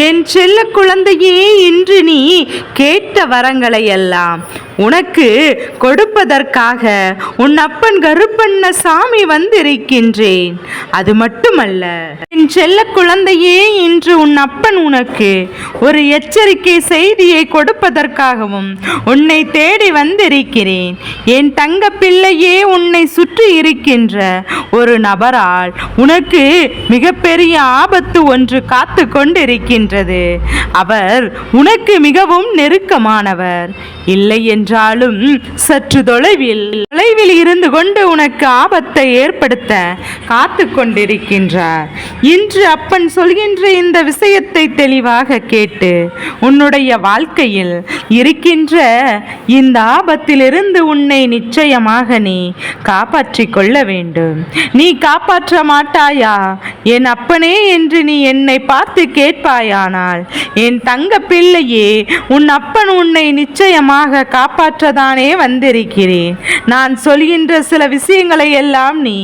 என் செல்ல குழந்தையே, இன்று நீ கேட்ட வரங்களை எல்லாம் உனக்கு கொடுப்பதற்காக உன் அப்பன் கருப்பண்ணசாமி வந்திருக்கின்றேன். அது மட்டுமல்ல, என் செல்ல குழந்தையே, இன்று உன் அப்பன் உனக்கு ஒரு எச்சரிக்கை செய்தியை கொடுப்பதற்காகவும் உன்னை தேடி வந்திருக்கிறேன். என் தங்க பிள்ளையே, உன்னை சுற்றி இருக்கின்ற ஒரு நபரால் உனக்கு மிகப்பெரிய ஆபத்து ஒன்று காத்து கொண்டிருக்கின்றது. அவர் உனக்கு மிகவும் நெருக்கமானவர். இல்லை என்றாலும் சற்று தொலைவில் இருந்து கொண்டு உனக்கு ஆபத்தை ஏற்படுத்த காத்து கொண்டிருக்கின்றார். இன்று அப்பன் சொல்கின்ற இந்த விஷயத்தை தெளிவாக கேட்டு உன்னுடைய வாழ்க்கையில் இருக்கின்ற இந்த ஆபத்திலிருந்து உன்னை நிச்சயமாக நீ காப்பாற்றிக் கொள்ள வேண்டும். நீ காப்பாற்ற மாட்டாயா என் அப்பனே என்று நீ என்னை பார்த்து கேட்பாயானால், என் தங்க பிள்ளையே, உன் அப்பன் உன்னை நிச்சயமாக காப்பாற்றதானே வந்திருக்கிறேன். நான் சொல்கின்ற சில விஷயங்களை எல்லாம் நீ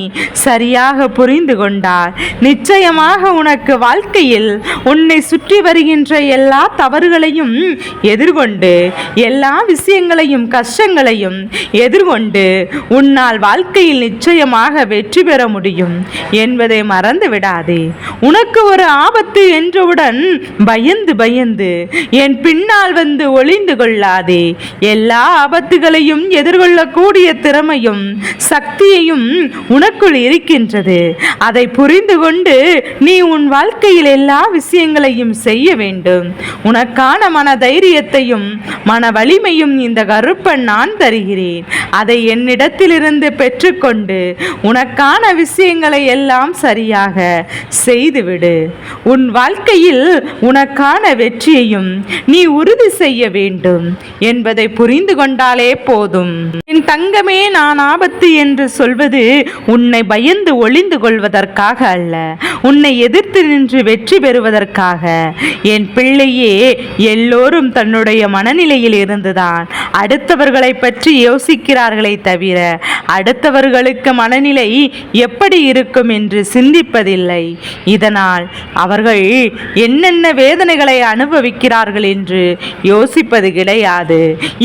சரியாக புரிந்து கொண்டால் நிச்சயமாக உனக்கு வாழ்க்கையில் உன்னை சுற்றி வருகின்ற எல்லா தவறுகளையும் எதிர்கொண்டு, எல்லா விஷயங்களையும் கஷ்டங்களையும் எதிர்கொண்டு உன்னால் வாழ்க்கையில் நிச்சயமாக வெற்றி பெற முடியும் என்பதை மறந்து விடாதே. உனக்கு ஒரு ஆபத்து என்றவுடன் பயந்து பயந்து என் பின்னால் வந்து ஒளிந்து கொள்ளாதே. எல்லா ஆபத்துகளையும் எதிர்கொள்ளக்கூடிய திறமையும் சக்தியையும் உனக்குள் இருக்கின்றது. அதை புரிந்து கொண்டு நீ உன் வாழ்க்கையில் எல்லா விஷயங்களையும் செய்ய வேண்டும். உனக்கான மன தைரியத்தையும் மன வலிமையும் இந்த கருப்பன் நான் தருகிறேன். அதை என்னிடத்திலிருந்து பெற்றுக்கொண்டு உனக்கான விஷயங்களை எல்லாம் சரியாக செய்துவிடு. உன் வாழ்க்கையில் உனக்கான வெற்றியையும் நீ உறுதி செய்ய வேண்டும் என்பதை புரிந்து கொண்டாலே போதும். என் தங்கமே, நான் ஆபத்து என்று சொல்வது உன்னை பயந்து ஒளிந்து கொள்வதற்காக அல்ல, உன்னை எதிர்த்து நின்று வெற்றி பெறுவதற்காக. என் பிள்ளையே, எல்லோரும் தன்னுடைய மனநிலையில் இருந்துதான் அடுத்தவர்களை பற்றி யோசிக்கிறார்களே தவிர அடுத்தவர்களுக்கு மனநிலை எப்படி இருக்கும் என்று சிந்திப்பதில்லை. இதனால் அவர்கள் என்னென்ன வேதனைகளை அனுபவிக்கிறார்கள் என்று யோசிப்பது கிடையாது.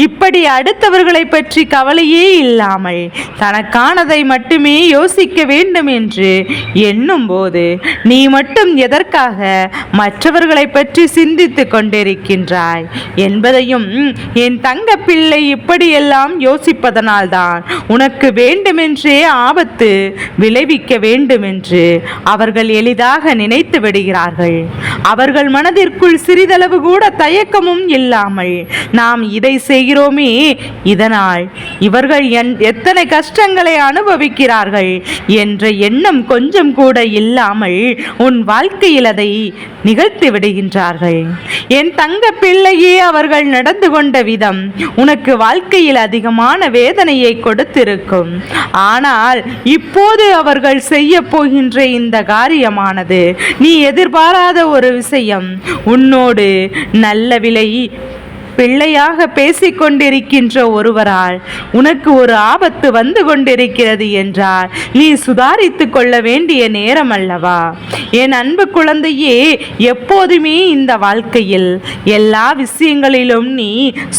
இப்படி அடுத்தவர்களை பற்றி கவலையே இல்லாமல் தனக்கானதை மட்டுமே யோசிக்க வேண்டும் என்று எண்ணும் போது நீ மட்டும் எதற்காக மற்றவர்களை பற்றி சிந்தித்து கொண்டிருக்கின்றாய் என்பதையும் என் தங்க பிள்ளை இப்படியெல்லாம் யோசிப்பதனால்தான் உனக்கு வேண்டுமென்றே ஆபத்து விளைவிக்க வேண்டும் என்று அவர்கள் எளிதாக நினைத்து விடுகிறார்கள். அவர்கள் மனதிற்குள் சிறிதளவு கூட தயக்கமும் இல்லாமல் நாம் இதை செய்கிறோமே, இதனால் இவர்கள் எத்தனை கஷ்டங்களை அனுபவிக்கிறார்கள் என்ற எண்ணம் கொஞ்சம் கூட இல்லாமல் உன் வாழ்க்கையில் அதை நிகழ்த்தி விடுகின்றார்கள். என் தங்க பிள்ளையே, அவர்கள் நடந்து கொண்ட விதம் உனக்கு வாழ்க்கையில் அதிகமான வேதனையை கொடுத்திருக்கும். ஆனால் இப்போது அவர்கள் செய்ய போகின்ற இந்த காரியமானது நீ எதிர்பாராத ஒரு விஷயம். உன்னோடு நல்ல விலை பிள்ளையாக பேசிக்கொண்டிருக்கின்ற ஒருவரால் உனக்கு ஒரு ஆபத்து வந்து கொண்டிருக்கிறது என்றால் நீ சுதாரித்து கொள்ள வேண்டிய நேரம் அல்லவா? என் அன்பு குழந்தையே, எப்போதுமே இந்த வாழ்க்கையில் எல்லா விஷயங்களிலும் நீ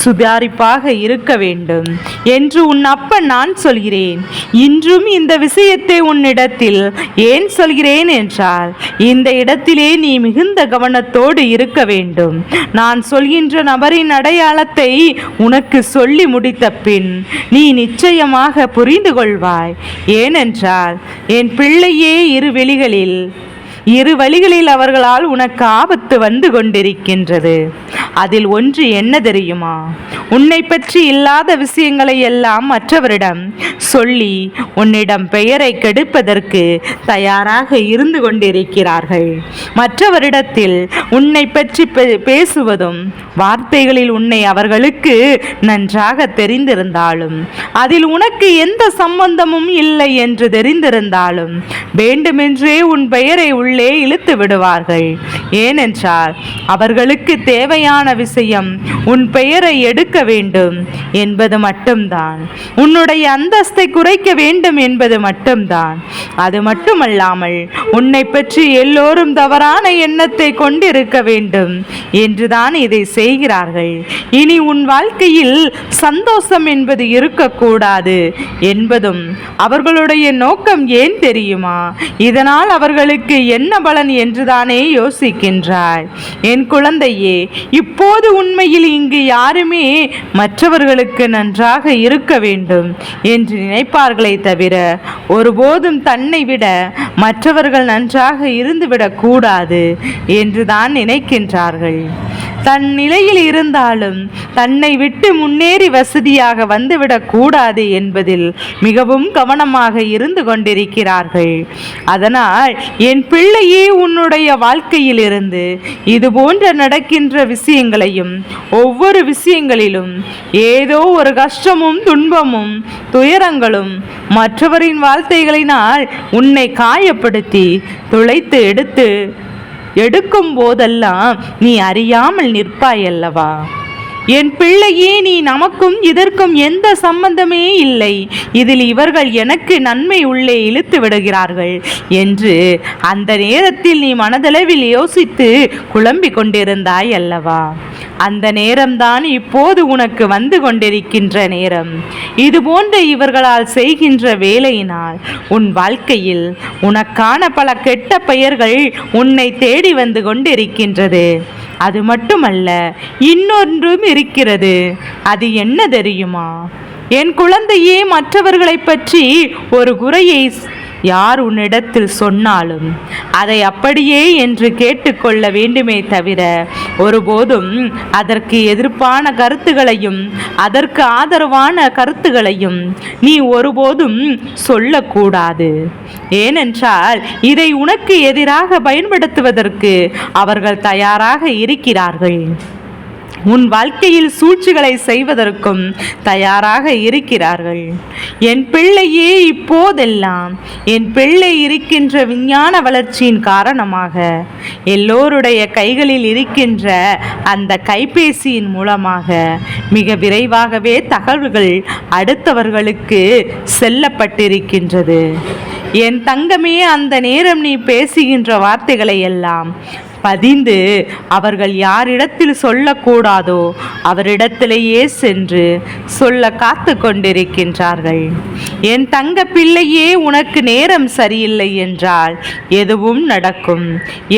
சுதாரிப்பாக இருக்க வேண்டும் என்று உன் அப்பன் நான் சொல்கிறேன். இன்றும் இந்த விஷயத்தை உன்னிடத்தில் ஏன் சொல்கிறேன் என்றால், இந்த இடத்திலே நீ மிகுந்த கவனத்தோடு இருக்க வேண்டும். நான் சொல்கின்ற நபரின் அடையாளத்தை உனக்கு சொல்லி முடித்த பின் நீ நிச்சயமாக புரிந்து கொள்வாய். ஏனென்றால் என் பிள்ளையே, இரு வழிகளில் அவர்களால் உனக்கு ஆபத்து வந்து கொண்டிருக்கின்றது. அதில் ஒன்று என்ன தெரியுமா? உன்னை பற்றி இல்லாத விஷயங்களை எல்லாம் மற்றவரிடம் சொல்லி உன்னிடம் பெயரை கெடுப்பதற்கு தயாராக இருந்து கொண்டிருக்கிறார்கள். மற்றவரிடத்தில் உன்னை பற்றி பேசுவதும் வார்த்தைகளில் உன்னை அவர்களுக்கு நன்றாக தெரிந்திருந்தாலும் அதில் உனக்கு எந்த சம்பந்தமும் இல்லை என்று தெரிந்திருந்தாலும் வேண்டுமென்றே உன் பெயரை உள்ளே இழுத்து விடுவார்கள். ஏனென்றால் அவர்களுக்கு தேவையான விஷயம் உன் பெயரை எடுக்க வேண்டும் என்பது மட்டும்தான். உன்னுடைய அந்தஸ்தை குறைக்க வேண்டும் என்பது மட்டும்தான். அது மட்டுமல்லாமல் உன்னை பற்றி எல்லோரும் தவறான எண்ணத்தை கொண்டிருக்க வேண்டும் என்றுதான் இதை செய்கிறார்கள். இனி உன் வாழ்க்கையில் சந்தோஷம் என்பது இருக்கக்கூடாது என்பதும் அவர்களுடைய நோக்கம். ஏன் தெரியுமா? இதனால் அவர்களுக்கு என்ன பலன் என்றுதானே யோசிக்கின்றாய். என் குழந்தையே, இப்போது உண்மையில் இங்கு யாருமே மற்றவர்களுக்கு நன்றாக இருக்க வேண்டும் என்று நினைப்பார்களே தவிர ஒருபோதும் தன்னை விட மற்றவர்கள் நன்றாக இருந்துவிடக் கூடாது என்றுதான் நினைக்கின்றார்கள். தன் நிலையில் இருந்தாலும் தன்னை விட்டு முன்னேறி வசதியாக வந்துவிடக் கூடாது என்பதில் மிகவும் கவனமாக இருந்து கொண்டிருக்கிறார்கள். அதனால் என் பிள்ளையே, உன்னுடைய வாழ்க்கையில் இருந்து இது போன்ற நடக்கின்ற விஷயங்களையும் ஒவ்வொரு விஷயங்களிலும் ஏதோ ஒரு கஷ்டமும் துன்பமும் துயரங்களும் மற்றவரின் வார்த்தைகளினால் உன்னை காயப்படுத்தி துளைத்து எடுக்கும் போதெல்லாம் நீ அறியாமல் நிற்பாயல்லவா? என் பிள்ளையே, நீ நமக்கும் இதற்கும் எந்த சம்பந்தமே இல்லை, இதில் இவர்கள் எனக்கு நன்மை உள்ளே இழுத்து விடுகிறார்கள் என்று அந்த நேரத்தில் நீ மனதளவில் யோசித்து குழம்பிக் கொண்டிருந்தாய் அல்லவா? அந்த நேரம்தான் இப்போது உனக்கு வந்து கொண்டிருக்கின்ற நேரம். இது போன்ற இவர்களால் செய்கின்ற வேலையினால் உன் வாழ்க்கையில் உனக்கான பல கெட்ட பெயர்கள் உன்னை தேடி வந்து கொண்டிருக்கின்றது. அது மட்டுமல்ல, இன்னொன்றும் இருக்கிறது. அது என்ன தெரியுமா? என் குழந்தையே, மற்றவர்களை பற்றி ஒரு குறையை யார் உன்னிடத்தில் சொன்னாலும் அதை அப்படியே என்று கேட்டுக்கொள்ள வேண்டுமே தவிர ஒருபோதும் அதற்கு எதிர்ப்பான கருத்துகளையும் அதற்கு ஆதரவான கருத்துகளையும் நீ ஒருபோதும் சொல்லக்கூடாது. ஏனென்றால் இதை உனக்கு எதிராக பயன்படுத்துவதற்கு அவர்கள் தயாராக இருக்கிறார்கள். உன் வாழ்க்கையில் சூழ்ச்சிகளை செய்வதற்கும் தயாராக இருக்கிறார்கள். என் பிள்ளையே, இப்போதெல்லாம் என் பிள்ளை இருக்கின்ற விஞ்ஞான வளர்ச்சியின் காரணமாக எல்லோருடைய கைகளில் இருக்கின்ற அந்த கைபேசியின் மூலமாக மிக விரைவாகவே தகவல்கள் அடுத்தவர்களுக்கு செல்லப்பட்டிருக்கின்றது. என் தங்கமே, அந்த நேரம் நீ பேசுகின்ற வார்த்தைகளை எல்லாம் பதிந்து அவர்கள் யாரிடத்தில் சொல்லக்கூடாதோ அவரிடத்திலேயே சென்று சொல்ல காத்து கொண்டிருக்கின்றார்கள். என் தங்க பிள்ளையே, உனக்கு நேரம் சரியில்லை என்றால் எதுவும் நடக்கும்,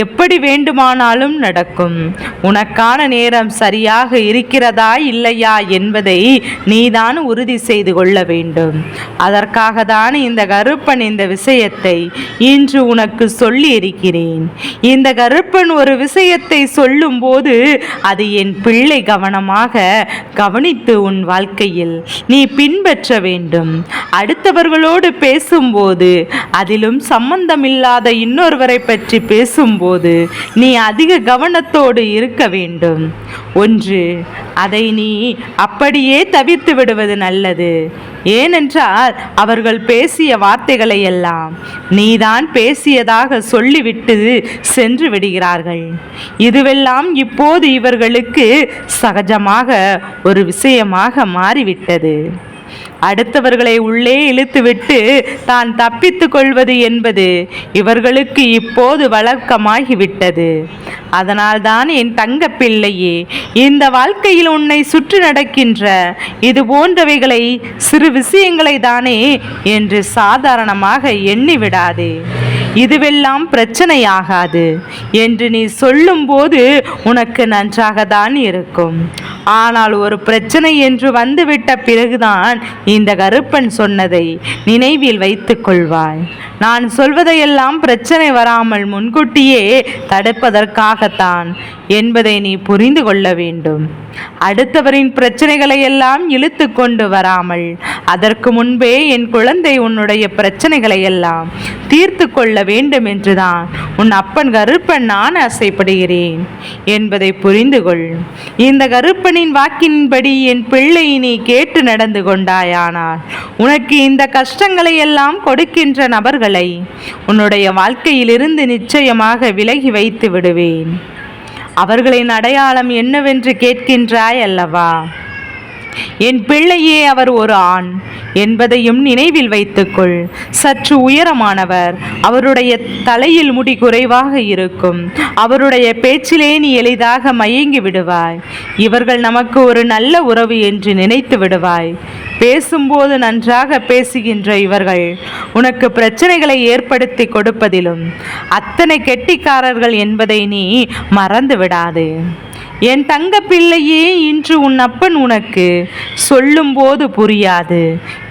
எப்படி வேண்டுமானாலும் நடக்கும். உனக்கான நேரம் சரியாக இருக்கிறதா இல்லையா என்பதை நீதான் உறுதி செய்து கொள்ள வேண்டும். அதற்காக தான் இந்த கருப்பன் இந்த விஷயத்தை இன்று உனக்கு சொல்லி இருக்கிறேன். இந்த கருப்பன் ஒரு விஷயத்தை சொல்லும் போது அது என் பிள்ளை கவனமாக கவனித்து உன் வாழ்க்கையில் நீ பின்பற்ற வேண்டும். அடுத்தவர்களோடு பேசும்போது, அதிலும் சம்பந்தமில்லாத இன்னொருவரை பற்றி பேசும்போது நீ அதிக கவனத்தோடு இருக்க வேண்டும். ஒன்று, அதை நீ அப்படியே தவிர்த்து விடுவது நல்லது. ஏனென்றால் அவர்கள் பேசிய வார்த்தைகளை எல்லாம் நீதான் பேசியதாக சொல்லிவிட்டு சென்று விடுகிறார்கள். இதுவெல்லாம் இப்போது இவர்களுக்கு சகஜமாக ஒரு விஷயமாக மாறிவிட்டது. அடுத்தவர்களை உள்ளே இழுத்துவிட்டு தான் தப்பித்து கொள்வது என்பது இவர்களுக்கு இப்போது வழக்கமாகிவிட்டது. அதனால்தான் என் தங்க பிள்ளையே, இந்த வாழ்க்கையில் உன்னை சுற்றி நடக்கின்ற இது போன்றவைகளை சிறு விஷயங்களை தானே என்று சாதாரணமாக எண்ணிவிடாதே. இதுவெல்லாம் பிரச்சனையாகாது என்று நீ சொல்லும்போது உனக்கு நன்றாக தான் இருக்கும். ஆனால் ஒரு பிரச்சனை என்று வந்துவிட்ட பிறகுதான் இந்த கருப்பன் சொன்னதை நினைவில் வைத்துக் கொள்வாய். நான் சொல்வதையெல்லாம் பிரச்சனை வராமல் முன்கூட்டியே தடுப்பதற்காகத்தான் என்பதை நீ புரிந்து கொள்ள வேண்டும். அடுத்தவரின் பிரச்சனைகளை எல்லாம் இழுத்து கொண்டு வராமல் அதற்கு முன்பே என் குழந்தை உன்னுடைய பிரச்சனைகளை எல்லாம் தீர்த்து கொள்ள வேண்டும் என்றுதான் உன் அப்பன் கருப்பன் நான் ஆசைப்படுகிறேன் என்பதை புரிந்து கொள். இந்த கருப்பனின் வாக்கின்படி என் பிள்ளை நீ கேட்டு நடந்து கொண்டாயானால் உனக்கு இந்த கஷ்டங்களை எல்லாம் கொடுக்கின்ற நபர்களை உன்னுடைய வாழ்க்கையிலிருந்து நிச்சயமாக விலகி வைத்து விடுவேன். அவர்களின் அடையாளம் என்னவென்று கேட்கின்றாய் அல்லவா? என் பிள்ளையே, அவர் ஒரு ஆண் என்பதையும் நினைவில் வைத்துக்கொள். சற்று உயரமானவர், அவருடைய தலையில் முடி குறைவாக இருக்கும். அவருடைய பேச்சிலே நீ எளிதாக மயங்கி விடுவாய். இவர்கள் நமக்கு ஒரு நல்ல உறவு என்று நினைத்து விடுவாய். பேசும்போது நன்றாக பேசுகின்ற இவர்கள் உனக்கு பிரச்சனைகளை ஏற்படுத்தி கொடுப்பதிலும் அத்தனை கெட்டிக்காரர்கள் என்பதை நீ மறந்து விடாதே. என் தங்க பிள்ளையே, இன்று உன் அப்பன் உனக்கு சொல்லும்போது புரியாது.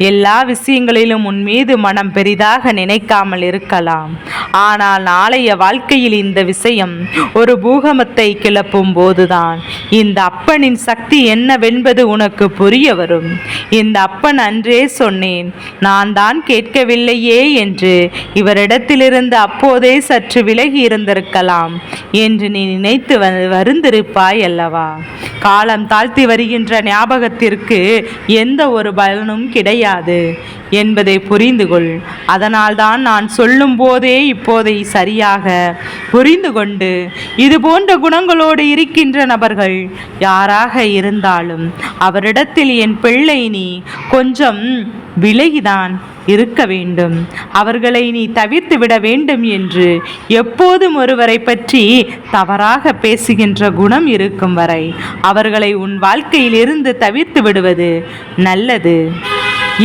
எல்லா விஷயங்களிலும் உன் மீது மனம் பெரிதாக நினைக்காமல் இருக்கலாம். ஆனால் நாளைய வாழ்க்கையில் இந்த விஷயம் ஒரு பூகம்பத்தை கிளப்பும் போதுதான் இந்த அப்பனின் சக்தி என்னவென்பது உனக்கு புரிய வரும். இந்த அப்பன் அன்றே சொன்னேன், நான் தான் கேட்கவில்லையே என்று இவரிடத்திலிருந்து அப்போதே சற்று விலகி இருந்திருக்கலாம் என்று நீ நினைத்து வருந்திருப்பாய் அல்லவா? காலம் தாழ்த்தி வருகின்ற ஞாபகத்திற்கு எந்த ஒரு பலனும் கிடையாது என்பதை புரிந்து கொள். அதனால்தான் நான் சொல்லும் போதே இப்போதை சரியாக புரிந்து கொண்டு இது போன்ற குணங்களோடு இருக்கின்ற நபர்கள் யாராக இருந்தாலும் அவரிடத்தில் என் பிள்ளை நீ கொஞ்சம் விலகிதான் இருக்க வேண்டும். அவர்களை நீ தவிர்த்து விட வேண்டும் என்று எப்போதும் ஒருவரை பற்றி தவறாக பேசுகின்ற குணம் இருக்கும் வரை அவர்களை உன் வாழ்க்கையில் இருந்து தவிர்த்து விடுவது நல்லது.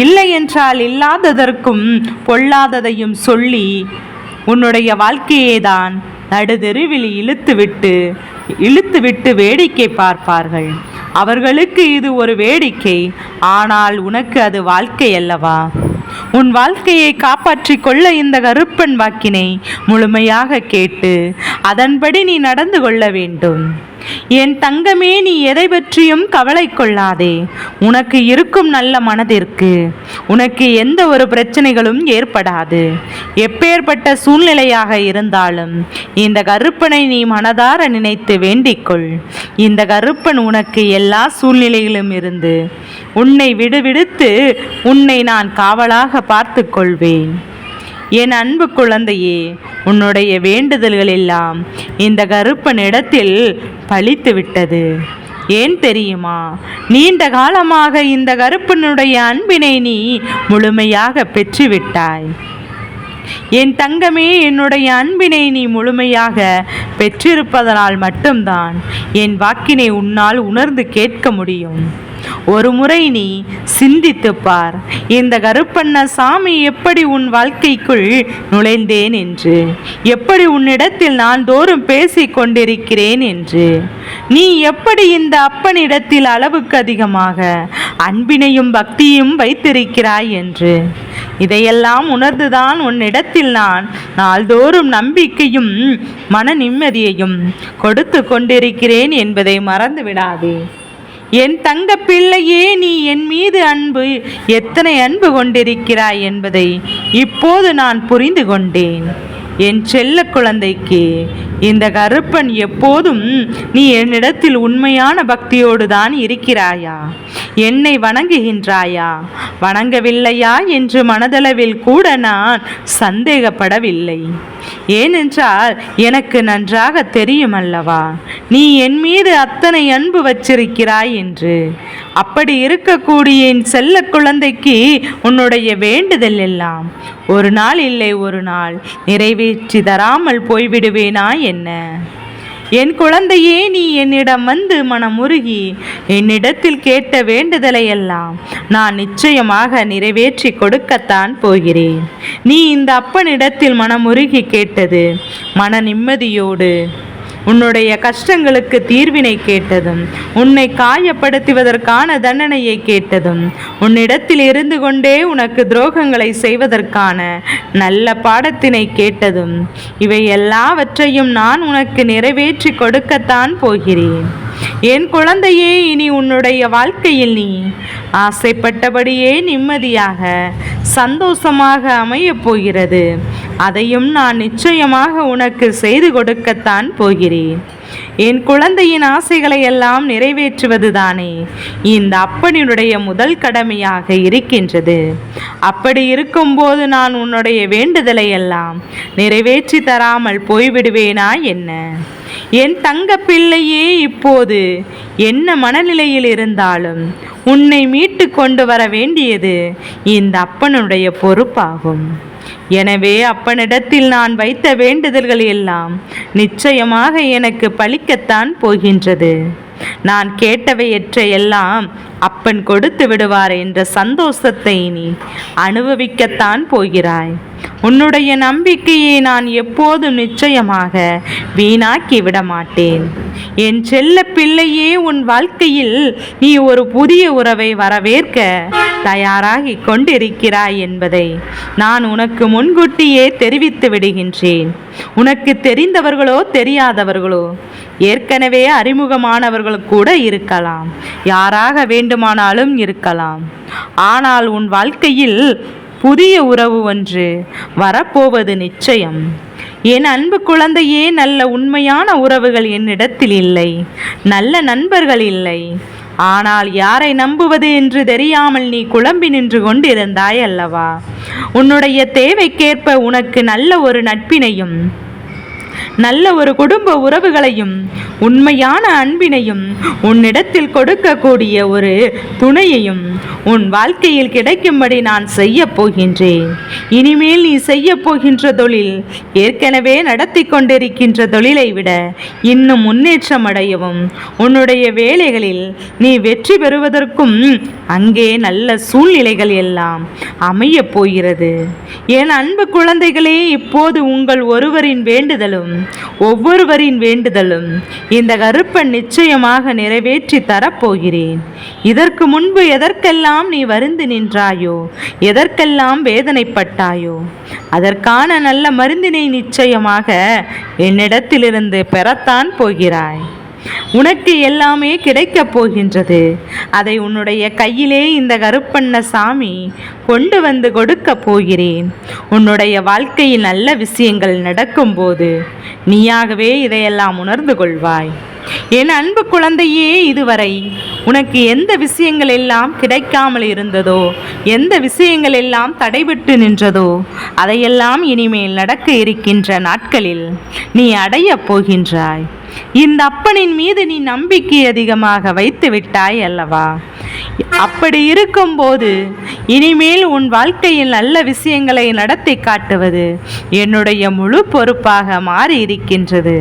இல்லை என்றால் இல்லாததற்கும் பொல்லாததையும் சொல்லி உன்னுடைய வாழ்க்கையை தான் நடுதெருவில் இழுத்துவிட்டு வேடிக்கை பார்ப்பார்கள். அவர்களுக்கு இது ஒரு வேடிக்கை, ஆனால் உனக்கு அது வாழ்க்கை அல்லவா? உன் வாழ்க்கையை காப்பாற்றி கொள்ள இந்த கருப்பன் வாக்கினை முழுமையாக கேட்டு அதன்படி நீ நடந்து கொள்ள வேண்டும். என் தங்கமே, நீ எதை பற்றியும் கவலை கொள்ளாதே. உனக்கு இருக்கும் நல்ல மனதிற்கு உனக்கு எந்த ஒரு பிரச்சனைகளும் ஏற்படாது. எப்பேற்பட்ட சூழ்நிலையாக இருந்தாலும் இந்த கருப்பனை நீ மனதார நினைத்து வேண்டிக்கொள். இந்த கருப்பன் உனக்கு எல்லா சூழ்நிலையிலும் இருந்து உன்னை விடுவிடுத்து உன்னை நான் காவலாக பார்த்து கொள்வேன். என் அன்பு குழந்தையே, உன்னுடைய வேண்டுதல்கள் எல்லாம் இந்த கருப்பன் இடத்தில் பலித்து விட்டது. ஏன் தெரியுமா? நீண்ட காலமாக இந்த கருப்பனுடைய அன்பினை நீ முழுமையாக பெற்றுவிட்டாய். என் தங்கமே, என்னுடைய அன்பினை நீ முழுமையாக பெற்றிருப்பதனால் மட்டும்தான் என் வாக்கினை உன்னால் உணர்ந்து கேட்க முடியும். ஒரு முறை நீ சிந்தித்து பார், இந்த கருப்பண்ண சாமி எப்படி உன் வாழ்க்கைக்குள் நுழைந்தேன் என்று, எப்படி உன்னிடத்தில் நான் தோறும் பேசிக் கொண்டிருக்கிறேன் என்று, நீ எப்படி இந்த அப்பனிடத்தில் அளவுக்கு அதிகமாக அன்பினையும் பக்தியும் வைத்திருக்கிறாய் என்று. இதையெல்லாம் உணர்ந்துதான் உன்னிடத்தில் நான் நாள்தோறும் நம்பிக்கையும் மன நிம்மதியையும் கொடுத்து கொண்டிருக்கிறேன் என்பதை மறந்து விடாதே. என் தங்க பிள்ளையே, நீ என் மீது எத்தனை அன்பு கொண்டிருக்கிறாய் என்பதை இப்போது நான் புரிந்து கொண்டேன். என் செல்ல குழந்தைக்கு இந்த கருப்பன் எப்போதும் நீ என்னிடத்தில் உண்மையான பக்தியோடு தான் இருக்கிறாயா? என்னை வணங்குகின்றாயா, வணங்கவில்லையா என்று மனதளவில் கூட நான் சந்தேகப்படவில்லை. ஏனென்றால் எனக்கு நன்றாக தெரியும் அல்லவா நீ என் மீது அத்தனை அன்பு வச்சிருக்கிறாய் என்று. அப்படி இருக்கக்கூடிய என் செல்ல குழந்தைக்கு உன்னுடைய வேண்டுதல் எல்லாம் ஒரு நாள் இல்லை ஒரு நாள் நிறைவேற்றி தராமல் போய்விடுவேனா என்ன? என் குழந்தையே, நீ என்னிடம் வந்து மனமுருகி என்னிடத்தில் கேட்ட வேண்டுதலை எல்லாம் நான் நிச்சயமாக நிறைவேற்றி கொடுக்கத்தான் போகிறேன். நீ இந்த அப்பனிடத்தில் மனமுருகி கேட்டது மன நிம்மதியோடு உன்னுடைய கஷ்டங்களுக்கு தீர்வினை கேட்டதும், உன்னை காயப்படுத்துவதற்கான தண்டனையை கேட்டதும், உன்னிடத்தில் இருந்து கொண்டே உனக்கு துரோகங்களை செய்வதற்கான நல்ல பாடத்தினை கேட்டதும், இவை எல்லாவற்றையும் நான் உனக்கு நிறைவேற்றி கொடுக்கத்தான் போகிறேன். என் குழந்தையே, இனி உன்னுடைய வாழ்க்கையில் நீ ஆசைப்பட்டபடியே நிம்மதியாக சந்தோஷமாக அமையப் போகிறது. அதையும் நான் நிச்சயமாக உனக்கு செய்து கொடுக்கத்தான் போகிறேன். என் குழந்தையின் ஆசைகளை எல்லாம் நிறைவேற்றுவதுதானே இந்த அப்பனினுடைய முதல் கடமையாக இருக்கின்றது. அப்படி இருக்கும்போது நான் உன்னுடைய வேண்டுதலை எல்லாம் நிறைவேற்றி தராமல் போய்விடுவேனா என்ன? என் தங்க பிள்ளையே, இப்போது என்ன மனநிலையில் இருந்தாலும் உன்னை மீட்டு கொண்டு வர வேண்டியது இந்த அப்பனுடைய பொறுப்பாகும். எனவே அப்பனிடத்தில் நான் வைத்த வேண்டுதல்கள் எல்லாம் நிச்சயமாக எனக்கு பலிக்கத்தான் போகின்றது. நான் கேட்டவையற்ற எல்லாம் அப்பன் கொடுத்து விடுவார் என்ற சந்தோஷத்தை நீ அனுபவிக்கத்தான் போகிறாய். உன்னுடைய நம்பிக்கையை நான் எப்போதும் நிச்சயமாக வீணாக்கி விட மாட்டேன். என் செல்ல பிள்ளையே, உன் வாழ்க்கையில் நீ ஒரு புதிய உறவை வரவேற்க தயாராகி கொண்டிருக்கிறாய் என்பதை நான் உனக்கு முன்கூட்டியே தெரிவித்து விடுகின்றேன். உனக்கு தெரிந்தவர்களோ தெரியாதவர்களோ, ஏற்கனவே அறிமுகமானவர்கள் கூட இருக்கலாம், யாராக வேண்டுமானாலும் இருக்கலாம். ஆனால் உன் வாழ்க்கையில் புதிய உறவு ஒன்று வரப்போவது நிச்சயம். என் அன்பு குழந்தையே, நல்ல உண்மையான உறவுகள் என்னிடத்தில் இல்லை, நல்ல நண்பர்கள் இல்லை. ஆனால் யாரை நம்புவது என்று தெரியாமல் நீ குழம்பி நின்று கொண்டிருந்தாய் அல்லவா? உன்னுடைய தேவைக்கேற்ப உனக்கு நல்ல ஒரு நட்பினையும் நல்ல ஒரு குடும்ப உறவுகளையும் உண்மையான அன்பினையும் உன்னிடத்தில் கொடுக்கக்கூடிய ஒரு துணையையும் உன் வாழ்க்கையில் கிடைக்கும்படி நான் செய்ய போகின்றேன். இனிமேல் நீ செய்ய போகின்ற தொழில் ஏற்கனவே நடத்தி கொண்டிருக்கின்ற தொழிலை விட இன்னும் முன்னேற்றம் அடையவும், உன்னுடைய வேலைகளில் நீ வெற்றி பெறுவதற்கும் அங்கே நல்ல சூழ்நிலைகள் எல்லாம் அமைய போகிறது. என் அன்பு குழந்தைகளே, இப்போது உங்கள் ஒருவரின் வேண்டுதலும் ஒவ்வொருவரின் வேண்டுதலும் இந்த கருப்பன் நிச்சயமாக நிறைவேற்றி தரப்போகிறேன். இதற்கு முன்பு எதற்கெல்லாம் நீ வருந்து நின்றாயோ, எதற்கெல்லாம் வேதனைப்பட்டாயோ, அதற்கான நல்ல மருந்தினை நிச்சயமாக என்னிடத்திலிருந்து பெறத்தான் போகிறாய். உனக்கு எல்லாமே கிடைக்கப் போகின்றது. அதை உன்னுடைய கையிலே இந்த கருப்பண்ண சாமி கொண்டு வந்து கொடுக்க போகிறேன். உன்னுடைய வாழ்க்கையில் நல்ல விஷயங்கள் நடக்கும்போது நீயாகவே இதையெல்லாம் உணர்ந்து கொள்வாய். என் அன்பு குழந்தையே, இதுவரை உனக்கு எந்த விஷயங்கள் எல்லாம் கிடைக்காமல் இருந்ததோ, எந்த விஷயங்கள் எல்லாம் தடைபட்டு நின்றதோ, அதையெல்லாம் இனிமேல் நடக்க இருக்கின்ற நாட்களில் நீ அடையப் போகின்றாய். இந்த அப்பனின் மீது நீ நம்பிக்கை அதிகமாக வைத்து விட்டாய் அல்லவா? அப்படி இருக்கும்போது இனிமேல் உன் வாழ்க்கையில் நல்ல விஷயங்களை நடத்தி காட்டுவது என்னுடைய முழு பொறுப்பாக மாறி இருக்கின்றது.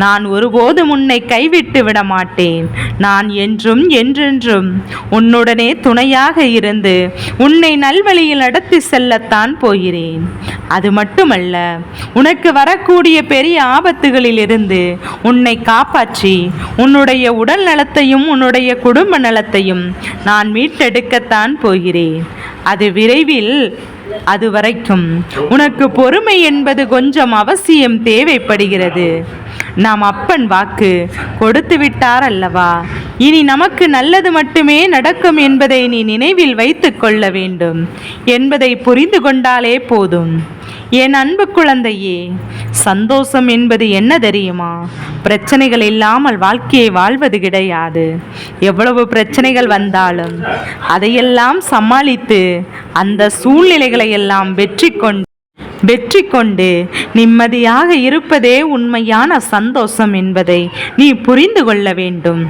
நான் ஒருபோதும் உன்னை கைவிட்டு விட மாட்டேன். நான் என்றும் என்றென்றும் உன்னுடனே துணையாக இருந்து உன்னை நல்வழியில் நடத்தி செல்லத்தான் போகிறேன். அது மட்டுமல்ல, உனக்கு வரக்கூடிய பெரிய ஆபத்துகளிலிருந்து உன்னை காப்பாற்றி உன்னுடைய உடல் நலத்தையும் உன்னுடைய குடும்ப நலத்தையும் நான் மீட்டெடுக்கத்தான் போகிறேன். அது விரைவில். அது வரைக்கும் உனக்கு பொறுமை என்பது கொஞ்சம் அவசியம் தேவைப்படுகிறது. நாம் அப்பன் வாக்கு கொடுத்து விட்டார் அல்லவா? இனி நமக்கு நல்லது மட்டுமே நடக்கும் என்பதை நீ நினைவில் வைத்து கொள்ள வேண்டும் என்பதை புரிந்து கொண்டாலே போதும். என் அன்பு குழந்தையே, சந்தோஷம் என்பது என்ன தெரியுமா? பிரச்சனைகள் இல்லாமல் வாழ்க்கையை வாழ்வது கிடையாது. எவ்வளவு பிரச்சனைகள் வந்தாலும் அதையெல்லாம் சமாளித்து அந்த சூழ்நிலைகளை எல்லாம் வெற்றி கொண்டு நிம்மதியாக இருப்பதே உண்மையான சந்தோஷம் என்பதை நீ புரிந்து கொள்ள வேண்டும்.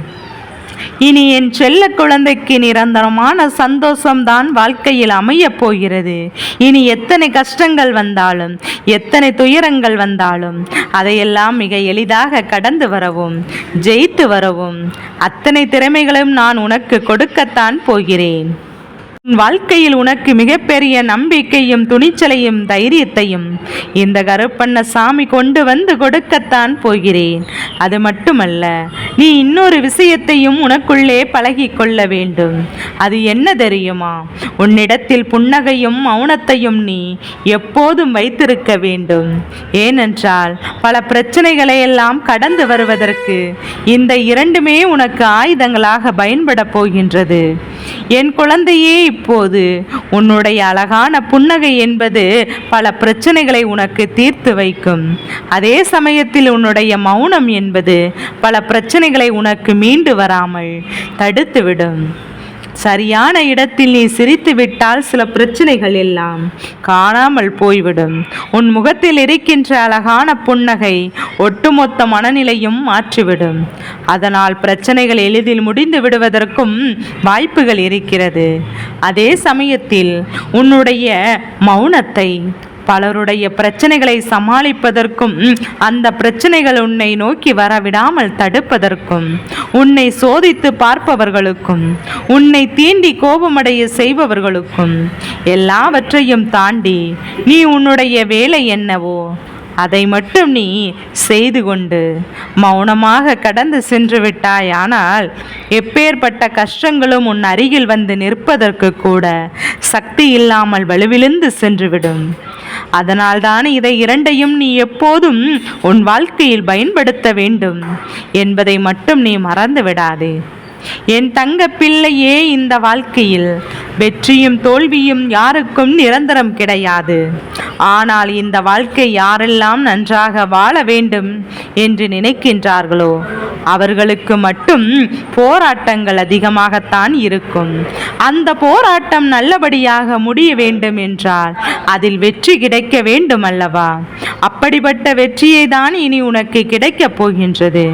இனி என் செல்ல குழந்தைக்கு நிரந்தரமான சந்தோஷம்தான் வாழ்க்கையில் அமையப் போகிறது. இனி எத்தனை கஷ்டங்கள் வந்தாலும், எத்தனை துயரங்கள் வந்தாலும் அதையெல்லாம் மிக எளிதாக கடந்து வரவும், ஜெயித்து வரவும் அத்தனை திறமைகளும் நான் உனக்கு கொடுக்கத்தான் போகிறேன். வாழ்க்கையில் உனக்கு மிகப்பெரிய நம்பிக்கையும் துணிச்சலையும் தைரியத்தையும் இந்த கருப்பண்ண சாமி கொண்டு வந்து கொடுக்கத்தான் போகிறேன். அது மட்டுமல்ல, நீ இன்னொரு விஷயத்தையும் உனக்குள்ளே பழகி கொள்ள வேண்டும். அது என்ன தெரியுமா? உன்னிடத்தில் புன்னகையும் மௌனத்தையும் நீ எப்போதும் வைத்திருக்க வேண்டும். ஏனென்றால் பல பிரச்சனைகளை எல்லாம் கடந்து வருவதற்கு இந்த இரண்டுமே உனக்கு ஆயுதங்களாக பயன்பட போகின்றது. என் குழந்தையே, இப்போது உன்னுடைய அழகான புன்னகை என்பது பல பிரச்சனைகளை உனக்கு தீர்த்து வைக்கும். அதே சமயத்தில் உன்னுடைய மௌனம் என்பது பல பிரச்சனைகளை உனக்கு மீண்டு வராமல் தடுத்துவிடும். சரியான இடத்தில் நீ சிரித்து விட்டால் சில பிரச்சனைகள் எல்லாம் காணாமல் போய்விடும். உன் முகத்தில் இருக்கின்ற அழகான புன்னகை ஒட்டுமொத்த மனநிலையும் மாற்றிவிடும். அதனால் பிரச்சனைகள் எளிதில் முடிந்து விடுவதற்கும் வாய்ப்புகள் இருக்கிறது. அதே சமயத்தில் உன்னுடைய மௌனத்தை பலருடைய பிரச்சனைகளை சமாளிப்பதற்கும் அந்த பிரச்சனைகள் உன்னை நோக்கி வரவிடாமல் தடுப்பதற்கும் உன்னை சோதித்து பார்ப்பவர்களுக்கும் உன்னை தீண்டி கோபமடைய செய்பவர்களுக்கும் எல்லாவற்றையும் தாண்டி நீ உன்னுடைய வேலை என்னவோ அதை மட்டும் நீ செய்து கொண்டு மௌனமாக கடந்து சென்று விட்டாய். ஆனால் எப்பேற்பட்ட கஷ்டங்களும் உன் அருகில் வந்து நிற்பதற்கு கூட சக்தி இல்லாமல் வலுவிழந்து சென்றுவிடும். அதனால்தான் இதை இரண்டையும் நீ எப்போதும் உன் வாழ்க்கையில் பயன்படுத்த வேண்டும் என்பதை மட்டும் நீ மறந்து விடாதே. என் தங்க பிள்ளையே, இந்த வாழ்க்கையில் வெற்றியும் தோல்வியும் யாருக்கும் நிரந்தரம் கிடையாது. ஆனால் இந்த வாழ்க்கை யாரெல்லாம் நன்றாக வாழ வேண்டும் என்று நினைக்கின்றார்களோ அவர்களுக்கு மட்டும் போராட்டங்கள் அதிகமாகத்தான் இருக்கும். அந்த போராட்டம் நல்லபடியாக முடிய வேண்டும் என்றால் அதில் வெற்றி கிடைக்க வேண்டும் அல்லவா? அப்படிப்பட்ட வெற்றியை தான் இனி உனக்கு கிடைக்கப் போகின்றது.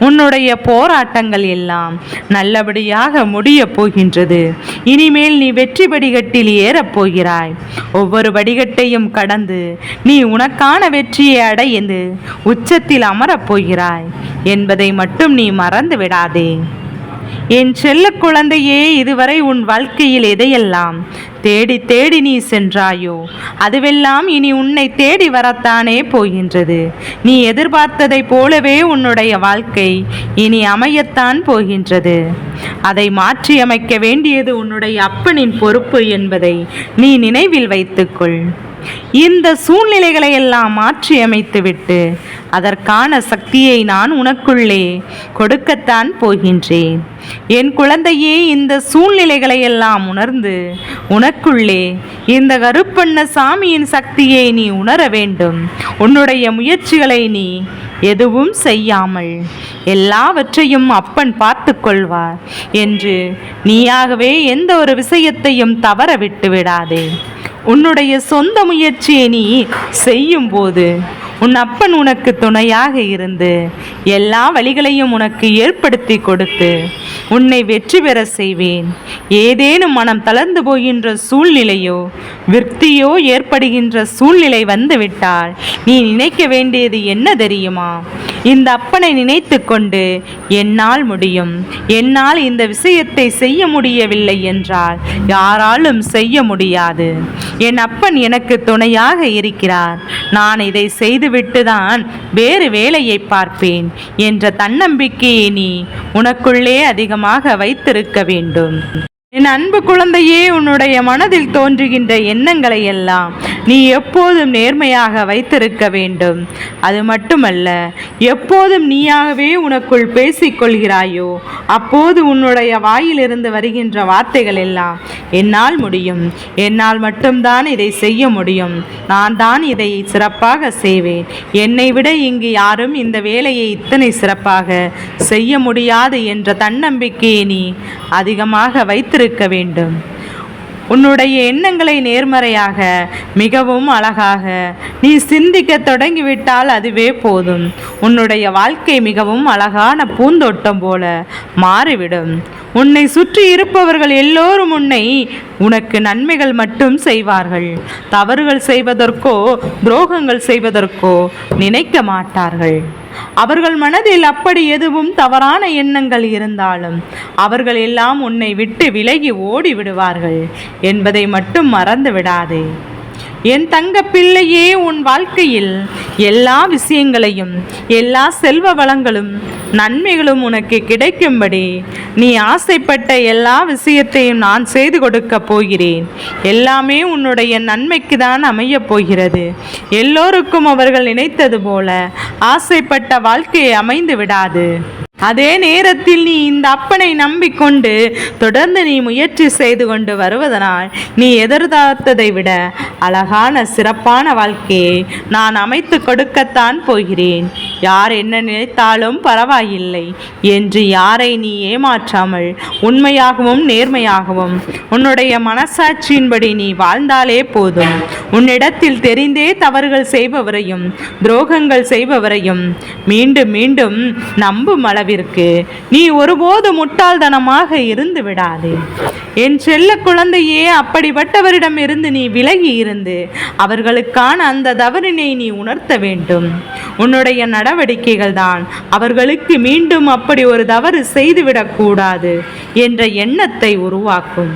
உன்னுடைய போராட்டங்கள் எல்லாம் நல்லபடியாக முடிய போகின்றது. இனிமேல் நீ வெற்றி படிக்கட்டில் ஏறப் போகிறாய். ஒவ்வொரு படிக்கட்டையும் கடந்து நீ உனக்கான வெற்றியை அடைந்து உச்சத்தில் அமரப் போகிறாய் என்பதை மட்டும் நீ மறந்து விடாதே. என் செல்ல குழந்தையே, இதுவரை உன் வாழ்க்கையில் எதையெல்லாம் தேடி தேடி நீ சென்றாயோ அதுவெல்லாம் இனி உன்னை தேடி வரத்தானே போகின்றது. நீ எதிர்பார்த்ததை போலவே உன்னுடைய வாழ்க்கை இனி அமையத்தான் போகின்றது. அதை மாற்றி அமைக்க வேண்டியது உன்னுடைய அப்பனின் பொறுப்பு என்பதை நீ நினைவில் வைத்துக்கொள். இந்த சூழ்நிலைகளை எல்லாம் மாற்றி அமைத்துவிட்டு அதற்கான சக்தியை நான் உனக்குள்ளே கொடுக்கத்தான் போகின்றேன். என் குழந்தையே, இந்த சூழ்நிலைகளை எல்லாம் உணர்ந்து உனக்குள்ளே இந்த கருப்பண்ண சாமியின் சக்தியை நீ உணர வேண்டும். உன்னுடைய முயற்சிகளை நீ எதுவும் செய்யாமல் எல்லாவற்றையும் அப்பன் பார்த்து கொள்வார் என்று நீயாகவே எந்த ஒரு விஷயத்தையும் தவற விட்டு விடாதே. உன்னுடைய சொந்த முயற்சியை நீ செய்யும் போது உன் அப்பன் உனக்கு துணையாக இருந்து எல்லா வழிகளையும் உனக்கு ஏற்படுத்தி கொடுத்து உன்னை வெற்றி பெற செய்வேன். ஏதேனும் மனம் தளர்ந்து போகின்ற சூழ்நிலையோ விருத்தியோ ஏற்படுகின்ற சூழ்நிலை வந்துவிட்டால் நீ நினைக்க வேண்டியது என்ன தெரியுமா? இந்த அப்பனை நினைத்து கொண்டு என்னால் முடியும், என்னால் இந்த விஷயத்தை செய்ய முடியவில்லை என்றால் யாராலும் செய்ய முடியாது. என் அப்பன் எனக்கு துணையாக இருக்கிறார், நான் இதை செய்துவிட்டுதான் வேறு வேலையை பார்ப்பேன் என்ற தன்னம்பிக்கையை நீ உனக்குள்ளே அதிகமாக வைத்திருக்க வேண்டும். என் அன்பு குழந்தையே, உன்னுடைய மனதில் தோன்றுகின்ற எண்ணங்களை எல்லாம் நீ எப்போதும் நேர்மையாக வைத்திருக்க வேண்டும். அது மட்டுமல்ல, எப்போதும் நீயாகவே உனக்குள் பேசிக்கொள்கிறாயோ அப்போது உன்னுடைய வாயிலிருந்து வருகின்ற வார்த்தைகள் எல்லாம் என்னால் முடியும், என்னால் மட்டும்தான் இதை செய்ய முடியும், நான் தான் இதை சிறப்பாக செய்வேன், என்னை விட இங்கு யாரும் இந்த வேலையை இத்தனை சிறப்பாக செய்ய முடியாது என்ற தன்னம்பிக்கையை நீ அதிகமாக வைத்திருக்க வேண்டும். உன்னுடைய எண்ணங்களை நேர்மறையாக மிகவும் அழகாக நீ சிந்திக்க தொடங்கிவிட்டால் அதுவே போதும். உன்னுடைய வாழ்க்கை மிகவும் அழகான பூந்தோட்டம் போல மாறிவிடும். உன்னை சுற்றி இருப்பவர்கள் எல்லோரும் உனக்கு நன்மைகள் மட்டும் செய்வார்கள். தவறுகள் செய்வதற்கோ துரோகங்கள் செய்வதற்கோ நினைக்க மாட்டார்கள். அவர்கள் மனதில் அப்படி எதுவும் தவறான எண்ணங்கள் இருந்தாலும் அவர்கள் எல்லாம் உன்னை விட்டு விலகி ஓடி விடுவார்கள் என்பதை மட்டும் மறந்து விடாதே. என் தங்க பிள்ளையே, உன் வாழ்க்கையில் எல்லா விஷயங்களையும் எல்லா செல்வ வளங்களும் நன்மைகளும் உனக்கு கிடைக்கும்படி நீ ஆசைப்பட்ட எல்லா விஷயத்தையும் நான் செய்து கொடுக்க போகிறேன். எல்லாமே உன்னுடைய நன்மைக்கு தான் அமையப் போகிறது. எல்லோருக்கும் அவர்கள் நினைத்தது போல ஆசைப்பட்ட வாழ்க்கையை அமைந்து விடாது. அதே நேரத்தில் நீ இந்த அப்பனை நம்பிக்கொண்டு தொடர்ந்து நீ முயற்சி செய்து கொண்டு வருவதனால் நீ எதிர்பார்த்ததை விட அழகான சிறப்பான வாழ்க்கையை நான் அமைத்து கொடுக்கத்தான் போகிறேன். யார் என்ன நினைத்தாலும் பரவாயில்லை என்று யாரை நீ ஏமாற்றாமல் உண்மையாகவும் நேர்மையாகவும் உன்னுடைய மனசாட்சியின்படி நீ வாழ்ந்தாலே போதும். உன்னிடத்தில் தெரிந்தே தவறுகள் செய்பவரையும் துரோகங்கள் செய்பவரையும் மீண்டும் மீண்டும் நம்பும் அளவிற்கு நீ ஒருபோது முட்டாள்தனமாக இருந்து விடாதே. என் செல்ல குழந்தையே, அப்படிப்பட்டவரிடம் இருந்து நீ விலகி இருந்து அவர்களுக்கான அந்த தவறினை நீ உணர்த்த வேண்டும். உன்னுடைய நடவடிக்கைகள் தான் அவர்களுக்கு மீண்டும் அப்படி ஒரு தவறு செய்துவிடக்கூடாது என்ற எண்ணத்தை உருவாக்கும்.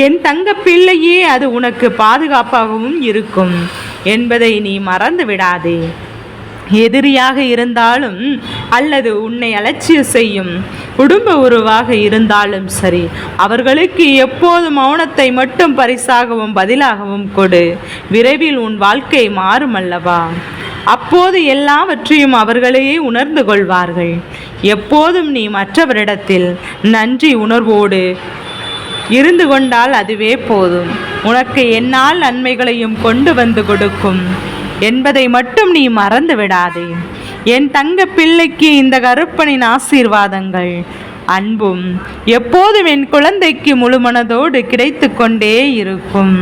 என் தங்க பிள்ளையே, அது உனக்கு பாதுகாப்பாகவும் இருக்கும் என்பதை நீ மறந்து விடாதே. எதிரியாக இருந்தாலும் அல்லது உன்னை அலட்சியம் செய்யும் குடும்ப உறவாக இருந்தாலும் சரி, அவர்களுக்கு எப்போது மௌனத்தை மட்டும் பரிசாகவும் பதிலாகவும் கொடு. விரைவில் உன் வாழ்க்கை மாறும் அல்லவா? அப்போது எல்லாவற்றையும் அவர்களே உணர்ந்து கொள்வார்கள். எப்போதும் நீ மற்றவரிடத்தில் நன்றி உணர்வோடு இருந்து கொண்டால் அதுவே போதும். உனக்கு என்னால் நன்மைகளையும் கொண்டு வந்து கொடுக்கும் என்பதை மட்டும் நீ மறந்து விடாதே. என் தங்க பிள்ளைக்கு இந்த கருப்பனின் ஆசீர்வாதங்கள் அன்பும் எப்போதும் என் குழந்தைக்கு முழு மனதோடு கிடைத்து கொண்டே இருக்கும்.